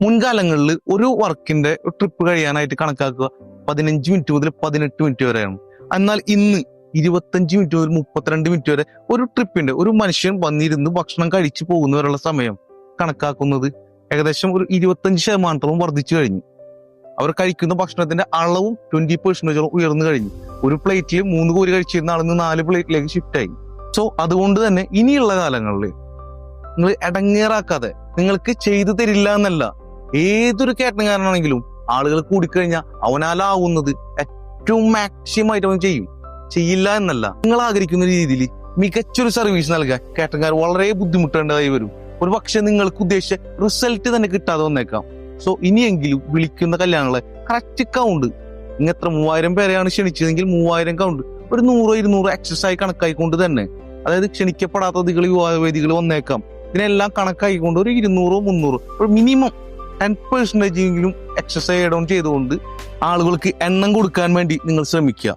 മുൻകാലങ്ങളിൽ ഒരു വർക്കിന്റെ ട്രിപ്പ് കഴിയാനായിട്ട് കണക്കാക്കുക 15 മിനിറ്റ് മുതൽ 18 മിനിറ്റ് വരെയാണ്. എന്നാൽ ഇന്ന് 25 മിനിറ്റ് മുതൽ 32 മിനിറ്റ് വരെ ഒരു ട്രിപ്പിന്റെ ഒരു മനുഷ്യൻ വന്നിരുന്ന് ഭക്ഷണം കഴിച്ചു പോകുന്നവരുള്ള സമയം കണക്കാക്കുന്നത് ഏകദേശം ഒരു 25% വർദ്ധിച്ചു കഴിഞ്ഞു. അവർ കഴിക്കുന്ന ഭക്ഷണത്തിന്റെ അളവും 20% ഉയർന്നു കഴിഞ്ഞു. ഒരു പ്ലേറ്റിൽ 3 കോരി കഴിച്ചിരുന്ന ആളിന്ന് 4 പ്ലേറ്റിലേക്ക് ഷിഫ്റ്റ് ആയി. സോ അതുകൊണ്ട് തന്നെ ഇനിയുള്ള കാലങ്ങളിൽ നിങ്ങൾ ഇടങ്ങേറാക്കാതെ, നിങ്ങൾക്ക് ചെയ്തു തരില്ല എന്നല്ല, ഏതൊരു കാരണക്കാരനാണെങ്കിലും ആളുകൾ കൂടിക്കഴിഞ്ഞാൽ അവനാലാവുന്നത് ഏറ്റവും മാക്സിമം ആയിട്ട് അവൻ ചെയ്യില്ല എന്നല്ല. നിങ്ങൾ ആഗ്രഹിക്കുന്ന രീതിയിൽ മികച്ചൊരു സർവീസ് നൽകാൻ കാറ്ററിംഗുകാർ വളരെ ബുദ്ധിമുട്ടേണ്ടതായി വരും. ഒരു പക്ഷെ നിങ്ങൾക്ക് ഉദ്ദേശിച്ച റിസൾട്ട് തന്നെ കിട്ടാതെ വന്നേക്കാം. സോ ഇനിയെങ്കിലും വിളിക്കുന്ന കല്യാണങ്ങളെ കറക്റ്റ് കൗണ്ട്, നിങ്ങൾ എത്ര 3000 പേരെയാണ് ക്ഷണിച്ചതെങ്കിൽ 3000 കൗണ്ട്, ഒരു 100-200 എക്സസ് ആയി കണക്കായിക്കൊണ്ട് തന്നെ, അതായത് ക്ഷണിക്കപ്പെടാത്ത വിവാഹവേദികൾ വന്നേക്കാം, ഇതിനെല്ലാം കണക്കായിക്കൊണ്ട് ഒരു 200-300 ഒരു മിനിമം 10% എങ്കിലും എക്സസൈസ് ആഡ് ഓൺ ചെയ്തുകൊണ്ട് ആളുകൾക്ക് എണ്ണം കൊടുക്കാൻ വേണ്ടി നിങ്ങൾ ശ്രമിക്കുക.